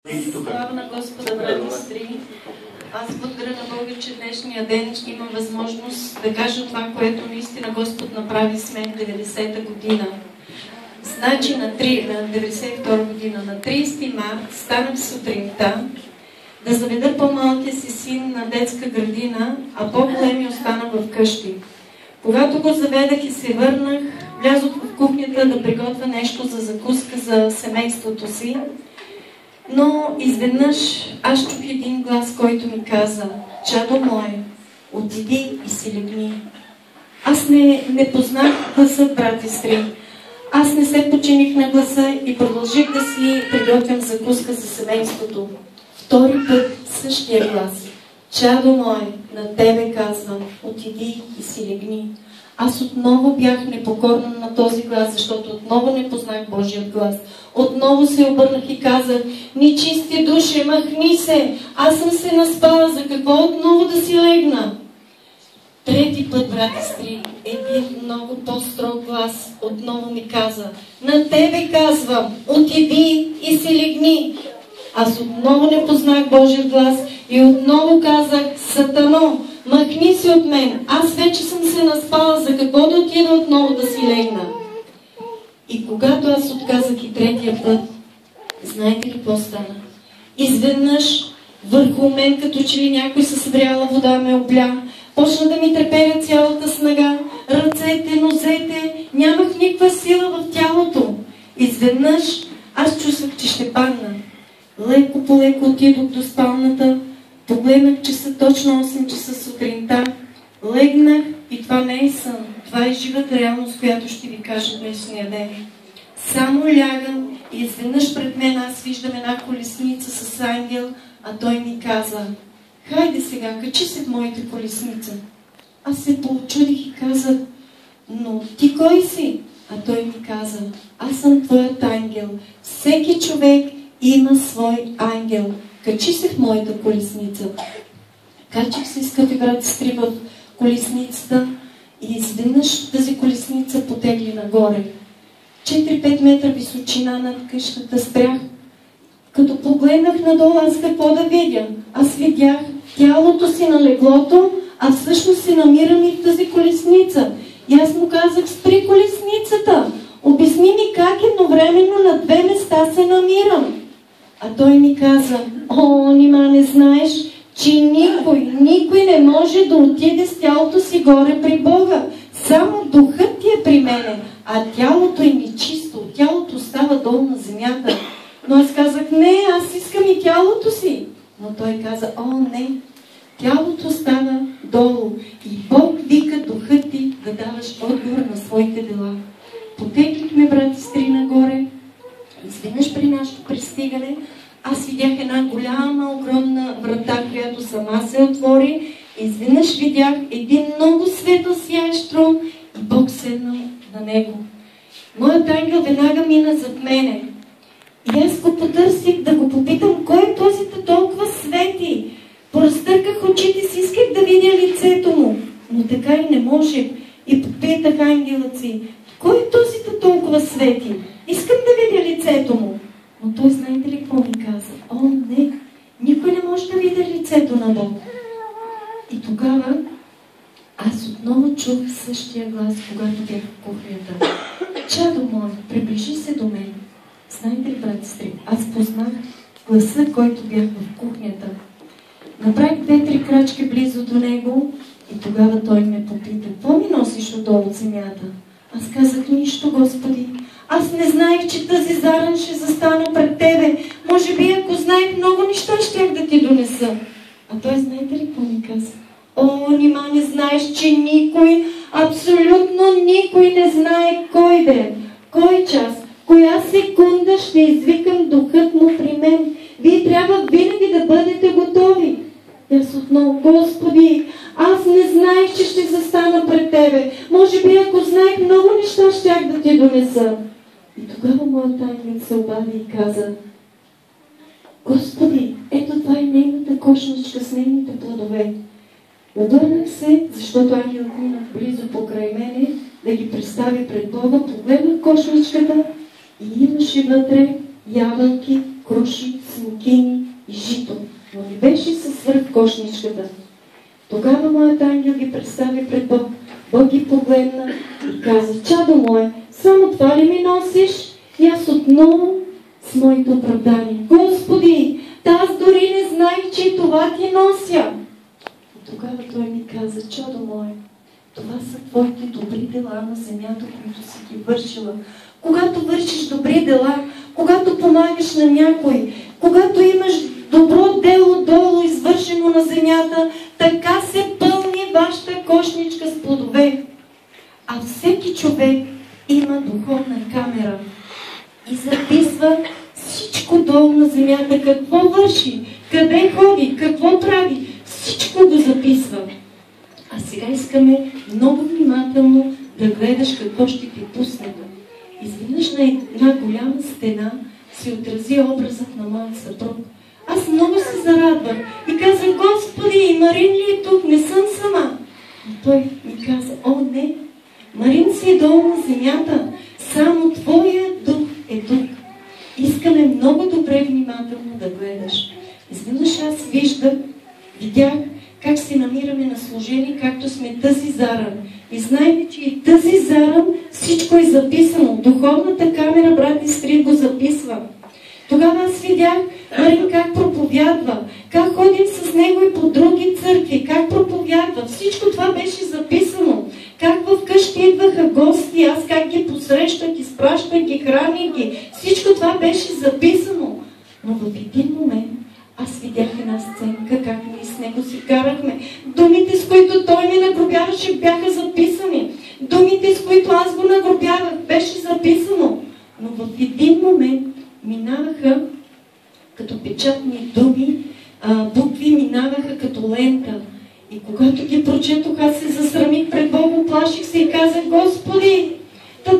Слава на Господа, брати и сестри! Аз благодаря на Бога, че днешния ден имам възможност да кажа това, което наистина Господ направи с мен 90-та година. Значи на 92 година, на 30 март, станах сутринта да заведа по-малкия си син на детска градина, а по-големи остана в къщи. Когато го заведах и се върнах, влязох в кухнята да приготвя нещо за закуска за семейството си. Но изведнъж аз чух един глас, който ми каза: чадо мое, отиди и си легни. Аз не познах гласа, брати и сестри. Аз не се починих на гласа и продължих да си приготвям закуска за семейството. Втори път същия глас: чадо мое, на тебе казвам, отиди и си легни. Аз отново бях непокорна на този глас, защото отново не познах Божият глас. Отново се обърнах и казах: нечисти души, махни се! Аз съм се наспала, за какво отново да си легна? Трети път, брати и сестри, един много по-строг глас отново ми каза: на тебе казвам, отиди и си легни. Аз отново не познах Божият глас и отново казах: Сатано, махни се от мен, аз вече съм се наспала, за какво да отида отново да си легна? И когато аз отказах и третия път, знаете ли какво стана? Изведнъж върху мен, като че ли някой със събряла вода ме обля, почна да ми треперя цялата снага, ръцете, нозете, нямах никаква сила в тялото. Изведнъж аз чувствах, че ще падна. Леко по леко отидох до спалната, погледнах часа точно 8 часа сутринта, легнах и това не е сън, това е живата реалност, която ще ви кажа днешния ден. Само лягам и изведнъж пред мен аз виждам една колесница с ангел, а той ми каза: хайде сега, качи се в моята колесница. Аз се поочудих и казах: но ти кой си? А той ми каза: аз съм твоят ангел. Всеки човек има свой ангел. Качи се в моята колесница. Качих се, скъпи брати и сестри, в колесницата и изведнъж тази колесница потегли нагоре. 4-5 метра височина над къщата спрях. Като погледнах надолу, аз какво да видя? Аз видях тялото си на леглото, а всъщност се намирам и в тази колесница. И аз му казах: спри колесницата! Обясни ми как едновременно на две места се намирам. А той ми каза: о, нима не знаеш, че никой не може да отиде с тялото си горе при Бога. Само духът ти е при мене, а тялото е нечисто. Тялото става долу на земята. Но аз казах: не, аз искам и тялото си. Но той каза: о, не, тялото става долу и Бог вика духът ти да даваш отговор на своите дела. Потеглихме, брати и сестри, нагоре. Изведнъж при нашето пристигане аз видях една голяма, огромна врата, която сама се отвори. Изведнъж видях един много светъл сияещ трон и Бог седнал на него. Моят ангел веднага мина зад мене. И аз го потърсих да го попитам: кой е този толкова свети? Поразтърках очите си, исках да видя лицето му, но така и не може. И попитах ангелът си: кой е този толкова свети? Искам да видя лицето му. Но той, знаете ли какво ми каза? О, не, никой не може да види лицето на Бог. И тогава аз отново чух същия глас, когато бях в кухнята: чадо мое, приближи се до мен. Знаете ли, брати и сестри, аз познах гласа, който бях в кухнята. Направих 2-3 крачки близо до него и тогава той ме попита: какво ми носиш отдолу от земята? Аз казах: нищо, Господи. Аз не знаех, че тази заран ще застана пред Тебе. Може би, ако знаех много неща, щях да ти донеса. А той, знаете ли какво ми каза? О, нима не знаеш, че никой, абсолютно никой не знае кой ден, кой час, коя секунда ще извикам духът му при мен. Вие трябва винаги да бъдете готови. И аз отново: Господи, аз не знаех, че ще застана пред Тебе. Може би, ако знаех много неща, щях да ти донеса. И тогава моят ангел се обади и каза: Господи, ето това е нейната кошничка с нейните плодове. Обърнах се, защото ангелът мина близо покрай мене да ги представи пред Бога. Погледнах кошничката и имаше вътре ябълки, круши, смокини и жито, но не беше със свръхкошничката. Тогава моят ангел ги представи пред Бог. Бог ги погледна и каза: чадо мое, само това ли ми носиш? И аз отново с моите оправдания: Господи, аз дори не знаех, че това ти нося. И тогава той ми каза: чадо мое, това са твоите добри дела на земята, които си ги вършила. Когато вършиш добри дела, когато помагаш на някой, когато имаш добро дело долу извършено на земята, така се пълни вашата кошничка с плодове. А всеки човек има духовна камера и записва всичко долу на земята, какво върши, къде ходи, какво прави, всичко го записва. А сега искаме много внимателно да гледаш какво ще ти пусне. Изведнъж на една голяма стена се отрази образът на моят съпруг. Аз много се зарадвах и казах: Господи, Марин ли е тук? Не съм сама. И той ми каза: о, не, Марин си е долу на земята, само твоя дух е тук. Искаме много добре внимателно да гледаш. Изведнъж аз видях как се намираме на служение, както сме тази заран. И знаете, че и тази заран всичко е записано. Духовната камера, брат и сестри, го записва. Тогава аз видях Марин как проповядва, как ходим с него и по други църкви, как проповядва. Всичко това беше записано. Как вкъщи идваха гости, аз как ги посрещах, изпращах ги, храних ги. Всичко това беше записано. Но в един момент аз видях една сценка, как ние с него си карахме. Думите, с които той ме нагробяваше, бяха записани. Думите, с които аз го нагробявах, беше записано. Но в един момент минаваха като печатни думи, букви минаваха като лента. И когато ги прочетох, аз се засрамих пред Бога, оплаших се и казах: Господи,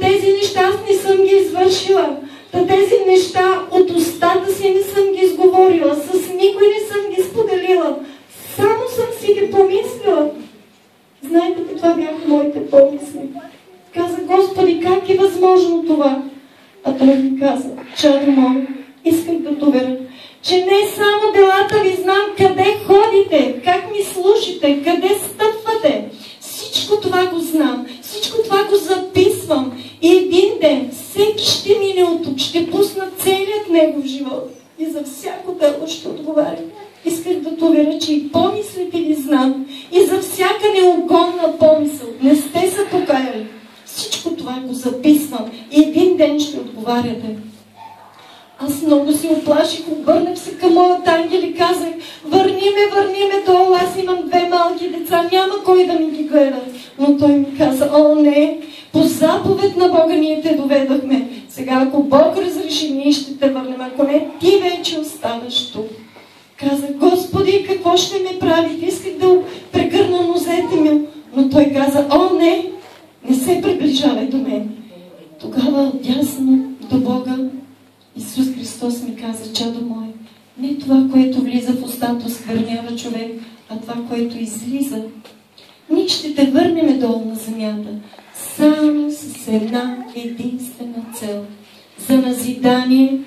тези неща аз не съм ги извършила. Тези неща от устата си не съм ги изговорила, с никой не съм ги споделила. Само съм си ги помислила. Знаете ли, това бяха моите помисли. Казах: Господи, как е възможно това? А той ми каза: чадо мое, исках да доверя, че не само делата ви знам, къде ходите, как ми слушате, къде стъпвате. Всичко това го знам, всичко това го записвам. И един ден всеки ще мине от тук, ще пусна целият негов живот. И за всяко дело ще отговаря. Исках да доверя, че и помислите ви знам. И за всяка неугодна помисъл не сте се покаяли. Всичко това го записвам. И един ден ще отговаряте. Аз много се оплаших, обърнах се към моят ангел и казах: върни ме долу, аз имам 2 малки деца, няма кой да ми ги гледа. Но той ми каза: о, не, по заповед на Бога ние те доведахме. Сега, ако Бог разреши, ние ще те върнем. Ако не, ти вече оставаш тук. Казах: Господи, какво ще ме правите? Исках да прегърна нозете ми. Но той каза: о, не се приближавай до мен. Тогава отдясно до Бога Исус Христос ми каза: чадо мое, не това, което влиза в устата, осквернява човек, а това, което излиза. Ние ще те върнем долу на земята, само с една единствена цел. За назидание,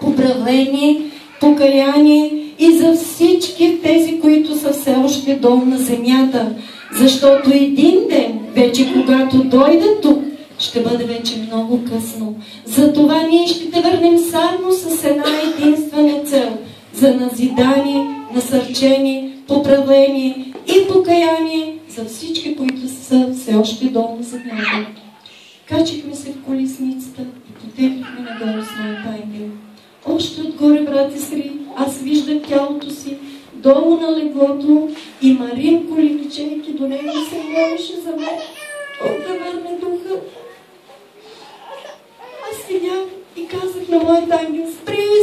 поправление, покаяние и за всички тези, които са все още долу на земята. Защото един ден, вече когато дойдат тук, ще бъде вече много късно. Затова ние ще те върнем само с една единствена цел. За назидание, насърчение, поправление и покаяние за всички, които са все още долу на земята. Качихме се в колесницата и потеглихме нагоре с моят ангел. Още отгоре, брат и сестри, аз виждам тялото си долу на леглото и Марин, коленичейки до него, се молеше за мен. Бог да върне духа. Аз видях и казах на моят ангел: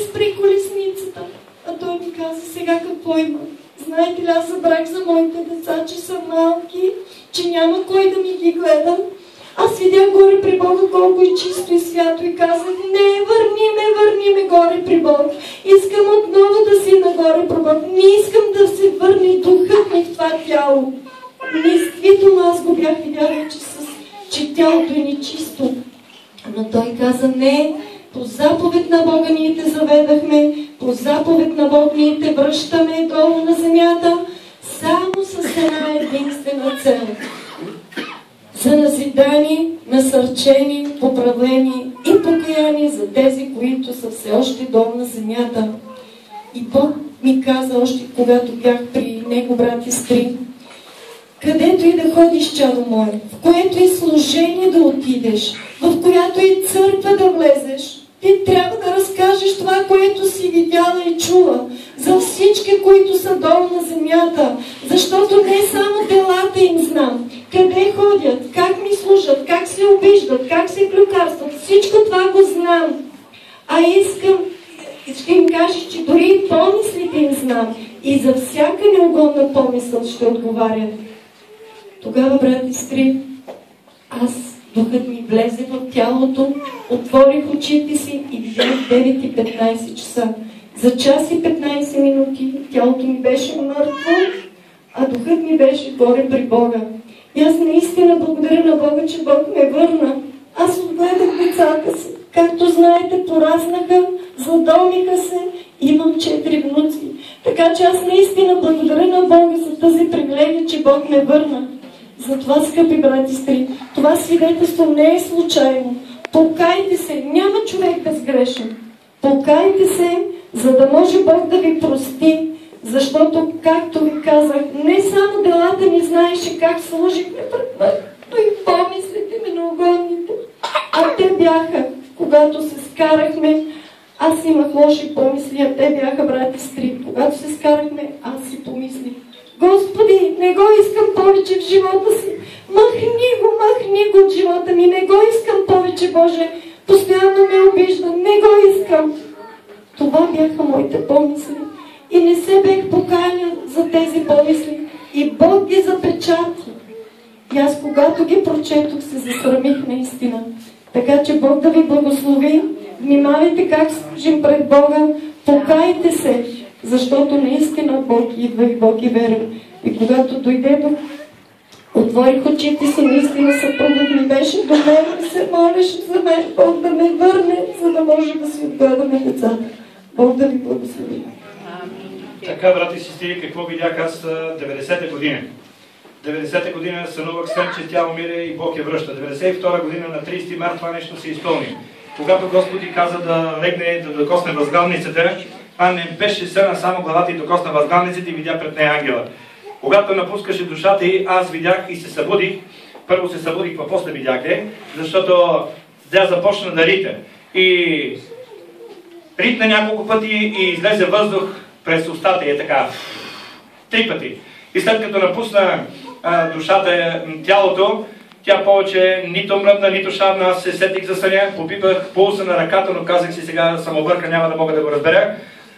спри колесницата. А той ми каза: сега какво има? Знаете ли, аз забрах за моите деца, че са малки, че няма кой да ми ги гледа. Аз видях горе при Бога колко е чисто и свято и казах: не, върни ме горе при Бог. Искам отново да си нагоре при Бог. Не искам да се върне духът ми в това тяло. Действително аз го бях видяла, че тялото е нечисто. Но той каза: не, По заповед на Бога ние те заведахме, по заповед на Бог ние те връщаме долу на земята, само с една единствена цел. За назидание, насърчение, поправление и покаяние за тези, които са все още долу на земята. И Бог ми каза още, когато бях при Него, брат и сестри, където и да ходиш, чадо мое, в което и служение да отидеш, в която и църква да влезеш, ти трябва да разкажеш това, което си видяла и чула, за всички, които са долу на земята, защото не само делата им знам, къде ходят, как ми служат, как се обиждат, как се клюкарстват, всичко това го знам. А ще им кажеш, че дори и помислите им знам и за всяка неугодна помисъл ще отговарят. Тогава, брат и сестри, духът ми влезе в тялото, отворих очите си и видях 9:15 часа. За час и 15 минути тялото ми беше мъртво, а духът ми беше горе при Бога. И аз наистина благодаря на Бога, че Бог ме върна. Аз отгледах децата си. Както знаете, пораснаха, задомиха се, имам 4 внуци. Така че аз наистина благодаря на Бога за тази привилегия, че Бог ме върна. Затова, скъпи брати и сестри, това свидетелство не е случайно. Покайте се, няма човек безгрешен. Покайте се, за да може Бог да ви прости, защото, както ви казах, не само делата ни знаеше как служихме пред Него, но и помислите ми неугодните. А те бяха, когато се скарахме, аз имах лоши помисли, а те бяха, брати и сестри. Когато се скарахме, аз си помислих: Господи, не го искам повече в живота си. Махни го от живота ми. Не го искам повече, Боже. Постоянно ме обижда. Не го искам. Това бяха моите помисли. И не се бех поканял за тези помисли. И Бог ги запечати. И аз, когато ги прочетох, се засрамих наистина. Така че Бог да ви благослови. Внимавайте как служим пред Бога. Покайте се. Защото наистина Бог идва и Бог е верен. И когато дойде, отворих очите си, наистина съпругът ми беше до мен и се молеше за мен, Бог да ме върне, за да може да си отгледаме децата. Бог да ви благослови. Така, брати и сестри, какво видях аз 90-та година? 90-та година сънувах сън, че тя умира и Бог я връща. 92-та година на 30 март това нещо се изпълни. Когато Господи каза да легне, да докосне възглавницата, това не беше съна само главата и докосна възглавницата и видя пред нея ангела. Когато напускаше душата й, аз видях и се събудих. Първо се събудих, а после видях, защото тя започна да рита. И ритна няколко пъти и излезе въздух през устата и така. 3 пъти. И след като напусна душата, тялото, тя повече нито мръдна, нито шавна. Аз се сетих за съня, попипах пулса на ръката, но казах си сега съм обърка, няма да мога да го разбера.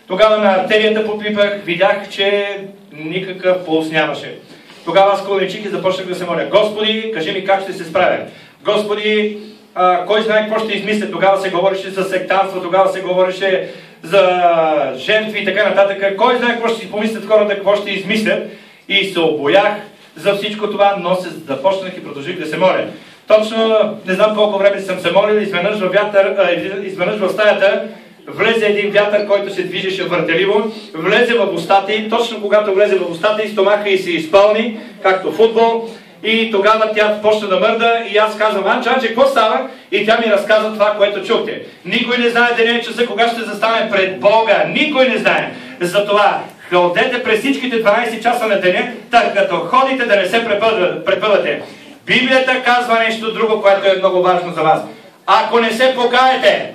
Тогава на артерията попипах, видях, че никакъв пулс нямаше. Тогава аз клоничих и започнах да се моля: Господи, кажи ми как ще се справя. Господи, кой знае какво ще измисля. Тогава се говореше за сектанство, тогава се говореше за жертви и така нататък. Кой знае какво ще си помислят хората, какво ще измислят. И се обоях за всичко това, но се започнах и продължих да се моля. Точно не знам колко време съм се молил, изведнъж в стаята влезе един вятър, който се движеше въртеливо, влезе в устата и точно когато влезе в устата и стомаха и се изпълни, както футбол, и тогава тя почна да мърда и аз казвам: Анче, какво става? И тя ми разказа това, което чухте. Никой не знае деня и часа, кога ще застане пред Бога. Никой не знае. Затова ходете през всичките 12 часа на деня, така като ходите да не се препъвате. Библията казва нещо друго, което е много важно за вас. Ако не се покаете,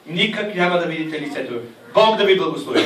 никак няма да видите лицето. Бог да ви благослови.